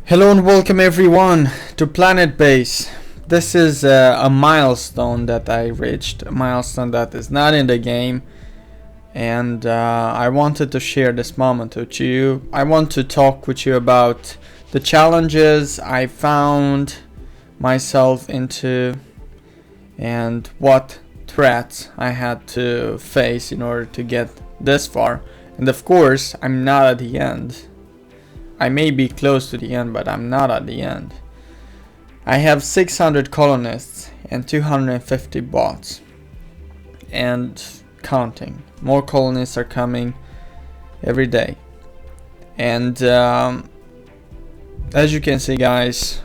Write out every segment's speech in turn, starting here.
Hello and welcome everyone to Planetbase. This is a milestone that I reached, a milestone that is not in the game, and I wanted to share this moment with you. I want to talk with you about the challenges I found myself into and what threats I had to face in order to get this far. And of course, I'm not at the end. I may be close to the end, but I'm not at the end. I have 600 colonists and 250 bots. And counting. More colonists are coming every day. And as you can see, guys,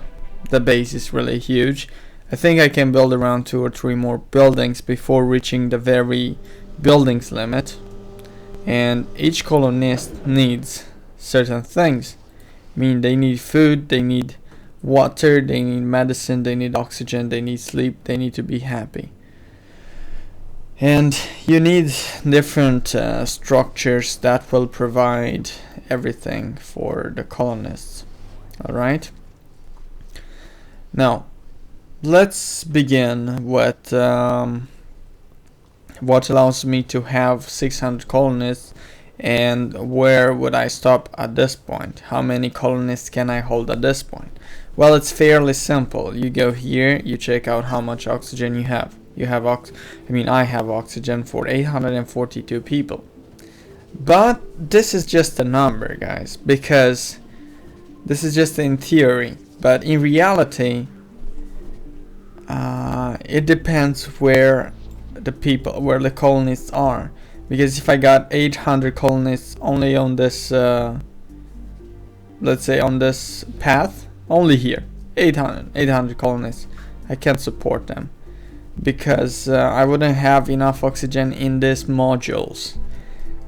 the base is really huge. I think I can build around 2 or 3 more buildings before reaching the very buildings limit. And each colonist needs certain things. I mean, they need food, they need water, they need medicine, they need oxygen, they need sleep, they need to be happy. And you need different structures that will provide everything for the colonists. Alright? Now, let's begin with what allows me to have 600 colonists. And where would I stop at this point? How many colonists can I hold at this point? Well, it's fairly simple. You go here, you check out how much oxygen you have. I have oxygen for 842 people. But this is just a number, guys, because this is just in theory. But in reality, it depends where the colonists are. Because if I got 800 colonists only on this, let's say on this path, only here, 800 colonists, I can't support them. Because I wouldn't have enough oxygen in these modules.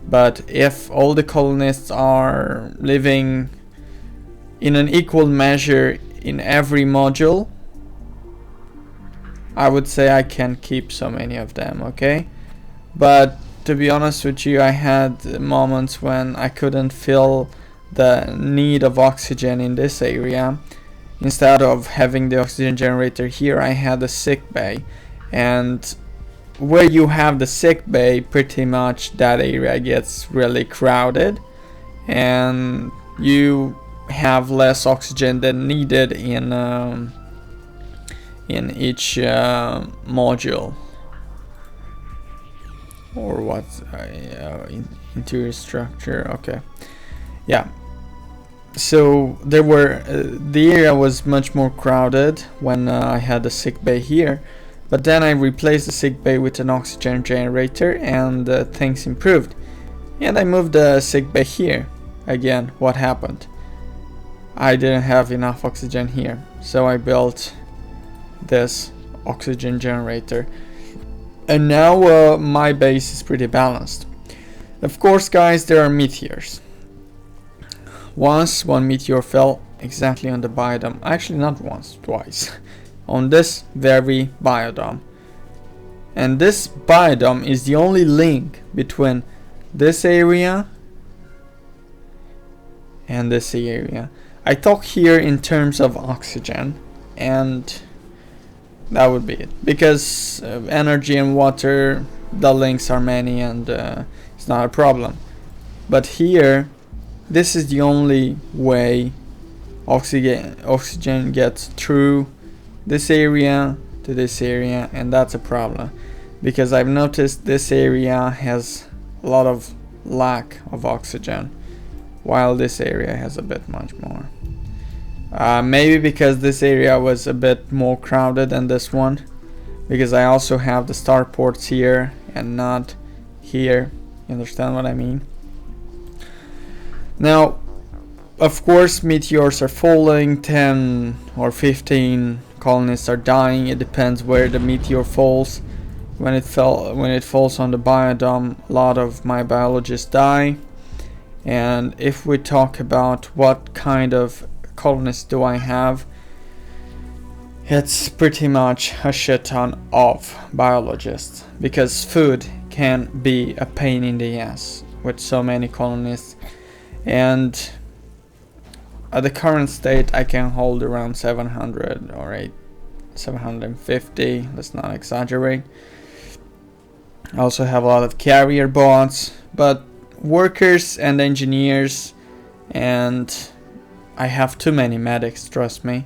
But if all the colonists are living in an equal measure in every module, I would say I can keep so many of them, okay? But to be honest with you, I had moments when I couldn't feel the need of oxygen in this area. Instead of having the oxygen generator here, I had a sick bay. And where you have the sick bay, pretty much that area gets really crowded. And you have less oxygen than needed in each module. Or what? Interior structure. Okay. Yeah. So there were the area was much more crowded when I had the sick bay here, but then I replaced the sick bay with an oxygen generator, and things improved. And I moved the sick bay here. Again, what happened? I didn't have enough oxygen here, so I built this oxygen generator. And now my base is pretty balanced. Of course, guys, there are meteors. Once one meteor fell exactly on the biodome. Actually, not once, twice. On this very biodome. And this biodome is the only link between this area and this area. I talk here in terms of oxygen, and that would be it, because energy and water, the links are many, and it's not a problem. But here, this is the only way oxygen gets through this area to this area, and that's a problem, because I've noticed this area has a lot of lack of oxygen, while this area has a bit much more. Maybe because this area was a bit more crowded than this one, because I also have the starports here and not here. You understand what I mean? Now, of course, meteors are falling. 10 or 15 colonists are dying. It depends where the meteor falls. When it falls on the biodome, a lot of my biologists die. And if we talk about what kind of colonists do I have, it's pretty much a shit ton of biologists, because food can be a pain in the ass with so many colonists. And at the current state I can hold around 700 or 750, let's not exaggerate. I also have a lot of carrier bots, but workers and engineers, and I have too many medics, trust me.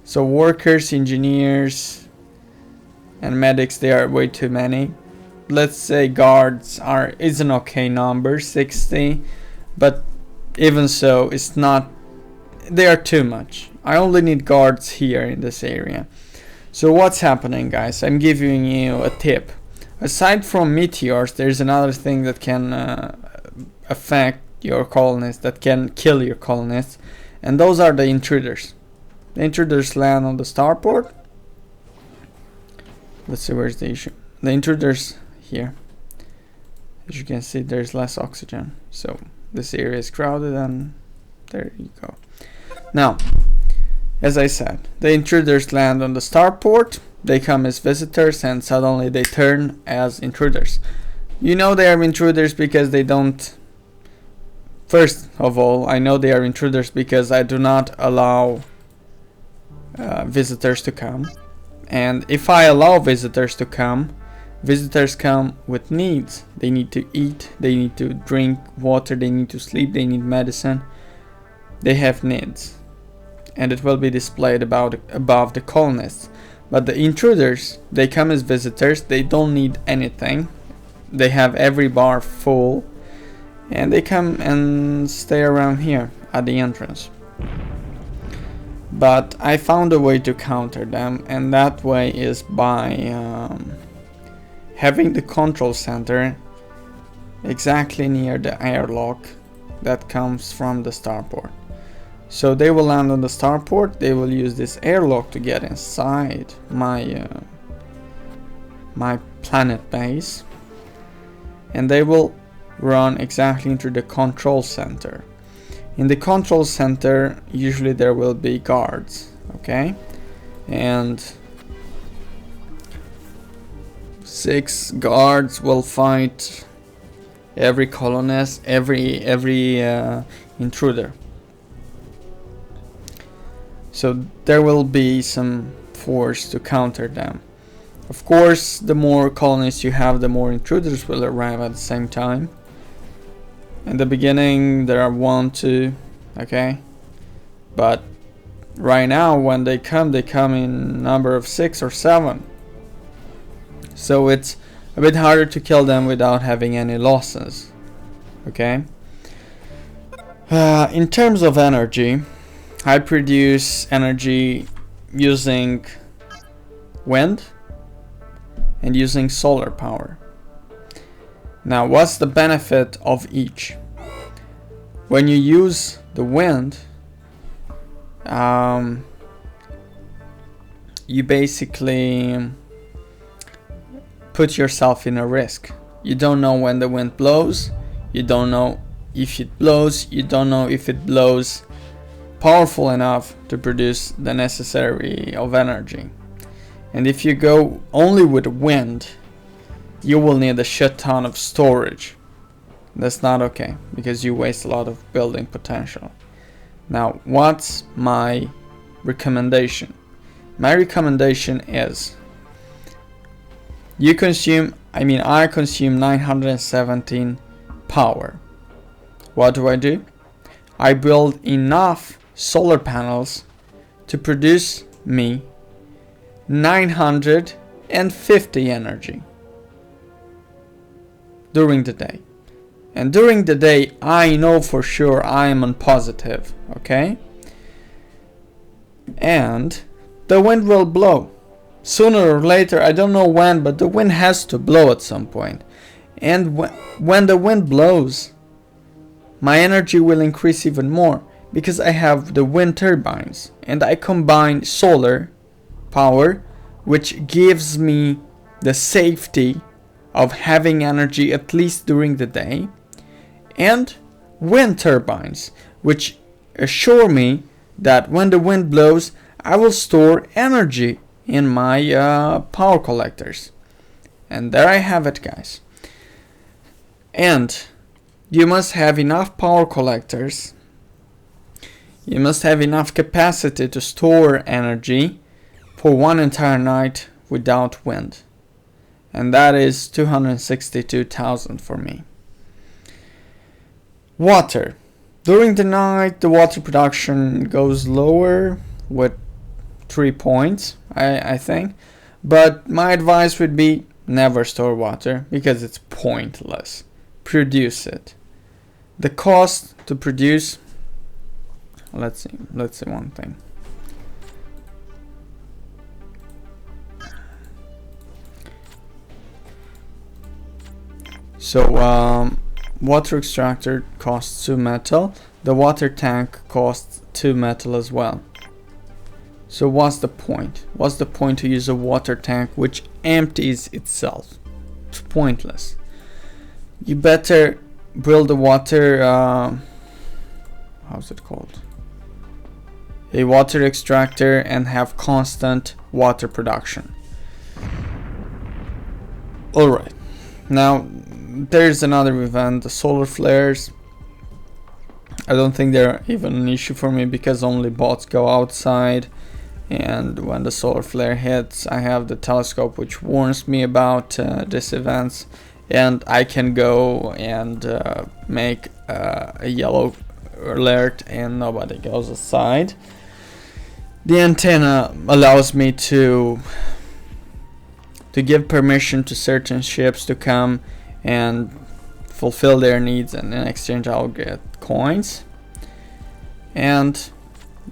So workers, engineers, and medics, they are way too many. Let's say guards is an okay number, 60, but even so, it's not. They are too much. I only need guards here in this area. So what's happening, guys? I'm giving you a tip. Aside from meteors, there's another thing that can affect your colonists, that can kill your colonists, and those are the intruders. The intruders land on the starport. Let's see, where's the issue. The intruders here. As you can see, there's less oxygen, so this area is crowded, and there you go. Now, as I said, the intruders land on the starport. They come as visitors, and suddenly they turn as intruders. You know they are intruders because they don't. First of all, I know they are intruders because I do not allow visitors to come. And if I allow visitors to come, visitors come with needs. They need to eat, they need to drink water, they need to sleep, they need medicine. They have needs. And it will be displayed above the colonists. But the intruders, they come as visitors, they don't need anything. They have every bar full. And they come and stay around here at the entrance. But I found a way to counter them, and that way is by having the control center exactly near the airlock that comes from the starport. So they will land on the starport, they will use this airlock to get inside my planet base, and they will run exactly into the control center. In the control center, usually there will be guards, okay? And 6 guards will fight every colonist, every intruder. So there will be some force to counter them. Of course, the more colonists you have, the more intruders will arrive at the same time. In the beginning there are 1, 2, okay? But right now when they come in number of 6 or 7. So it's a bit harder to kill them without having any losses, okay? In terms of energy, I produce energy using wind and using solar power. Now, what's the benefit of each? When you use the wind, you basically put yourself in a risk. You don't know when the wind blows, you don't know if it blows, you don't know if it blows powerful enough to produce the necessary of energy. And if you go only with wind, you will need a shit ton of storage. That's not okay, because you waste a lot of building potential. Now, what's my recommendation? My recommendation is I consume 917 power. What do? I build enough solar panels to produce me 950 energy during the day. And during the day, I know for sure I am on positive, okay? And the wind will blow. Sooner or later, I don't know when, but the wind has to blow at some point. And when the wind blows, my energy will increase even more, because I have the wind turbines, and I combine solar power, which gives me the safety of having energy at least during the day, and wind turbines, which assure me that when the wind blows, I will store energy in my power collectors. And there I have it, guys. And you must have enough power collectors. You must have enough capacity to store energy for one entire night without wind. And that is 262,000 for me. Water. During the night, the water production goes lower with 3 points, I think. But my advice would be never store water because it's pointless. Produce it. The cost to produce, let's see one thing. So water extractor costs 2 metal. The water tank costs 2 metal as well. So what's the point? What's the point to use a water tank which empties itself? It's pointless. You better build a water, how's it called? A water extractor and have constant water production. Alright, now there's another event, the solar flares. I don't think they're even an issue for me because only bots go outside, and when the solar flare hits I have the telescope which warns me about these events, and I can go and make a yellow alert and nobody goes outside. The antenna allows me to give permission to certain ships to come and fulfill their needs, and in exchange I'll get coins. And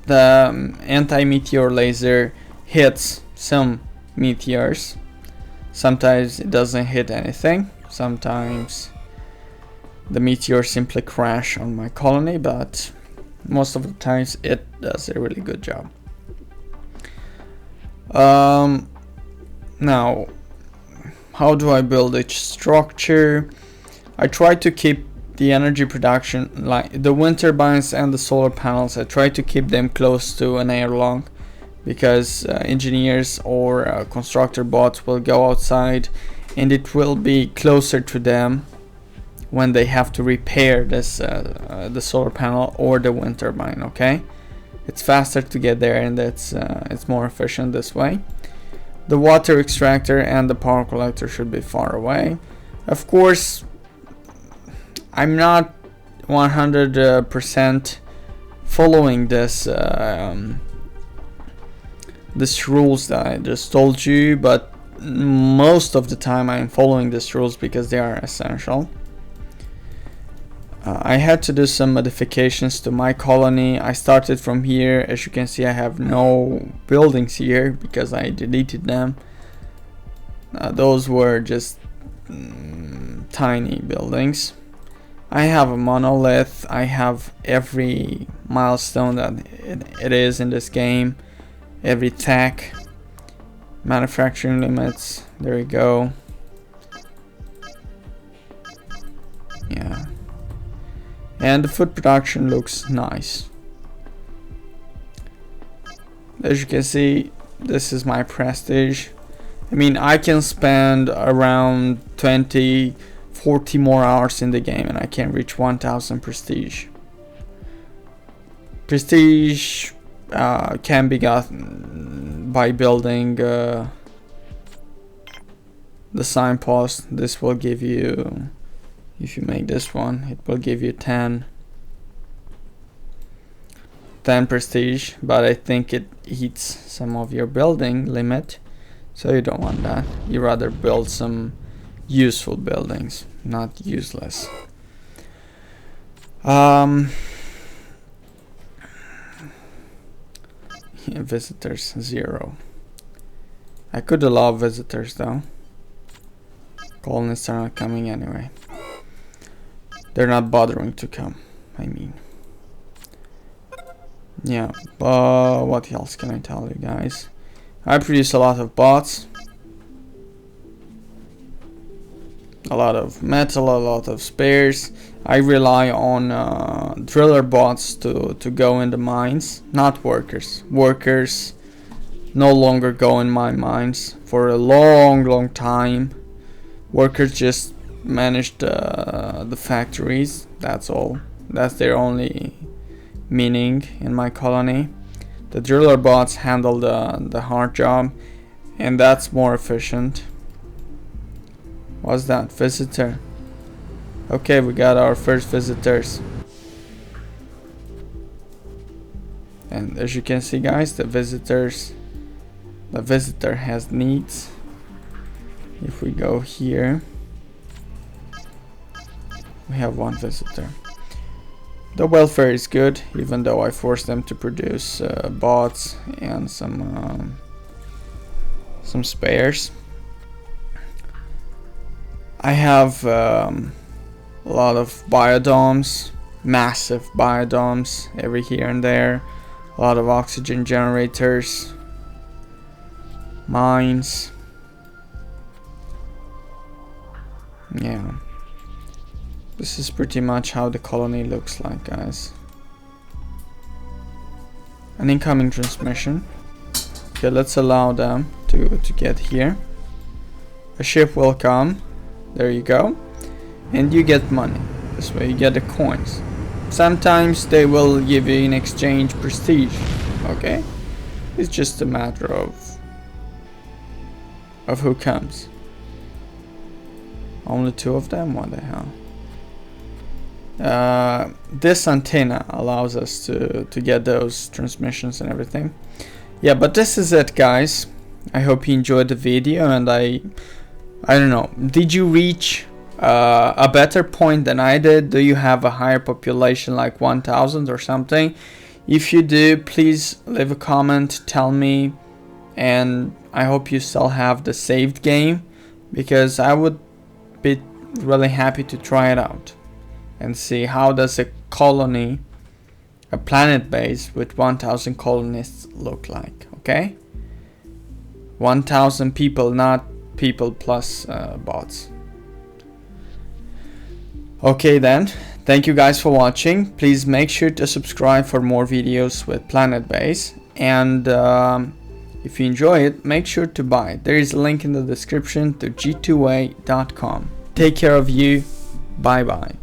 the anti-meteor laser hits some meteors. Sometimes it doesn't hit anything. Sometimes the meteors simply crash on my colony, but most of the times it does a really good job. Now, how do I build each structure? I try to keep the energy production, like the wind turbines and the solar panels, I try to keep them close to an airlock, because engineers or constructor bots will go outside and it will be closer to them when they have to repair this the solar panel or the wind turbine. Okay, it's faster to get there, and it's more efficient this way. The water extractor and the power collector should be far away. Of course, I'm not 100% following this rules that I just told you, but most of the time I'm following these rules because they are essential. I had to do some modifications to my colony. I started from here. As you can see, I have no buildings here because I deleted them. Those were just tiny buildings. I have a monolith. I have every milestone that it is in this game, every tech, manufacturing limits. There we go. Yeah. And the food production looks nice. As you can see, this is my prestige. I mean, I can spend around 20-40 more hours in the game and I can reach 1000 prestige. Prestige can be gotten by building the signpost. This will give you, if you make this one, it will give you 10 prestige, but I think it eats some of your building limit, so you don't want that. You rather build some useful buildings, not useless. Yeah, visitors 0. I could allow visitors though. Colonists are not coming anyway. They're not bothering to come, I mean. Yeah, but what else can I tell you guys? I produce a lot of bots, a lot of metal, a lot of spares. I rely on driller bots to go in the mines, not workers. Workers no longer go in my mines for a long time. Workers just manage the factories, that's all. That's their only meaning in my colony. The driller bots handle the hard job, and that's more efficient. What's that? Visitor. Okay, we got our first visitors. And as you can see, guys, the visitor has needs. If we go here, we have one visitor. The welfare is good, even though I forced them to produce bots and some spares. I have a lot of biodomes, massive biodomes every here and there. A lot of oxygen generators, mines. Yeah, this is pretty much how the colony looks like, guys. An incoming transmission. Okay, let's allow them to get here. A ship will come. There you go. And you get money. This way you get the coins. Sometimes they will give you in exchange prestige. Okay? It's just a matter of who comes. Only 2 of them? What the hell? This antenna allows us to get those transmissions and everything. Yeah, but this is it, guys. I hope you enjoyed the video, and I don't know, did you reach a better point than I did? Do you have a higher population, like 1000 or something? If you do, please leave a comment, tell me, and I hope you still have the saved game, because I would be really happy to try it out and see how does a colony, a planet base with 1000 colonists look like. Okay, 1000 people, not people plus bots. Okay then, thank you guys for watching. Please make sure to subscribe for more videos with Planetbase, and if you enjoy it, make sure to buy it. There is a link in the description to g2a.com. Take care of you. Bye bye.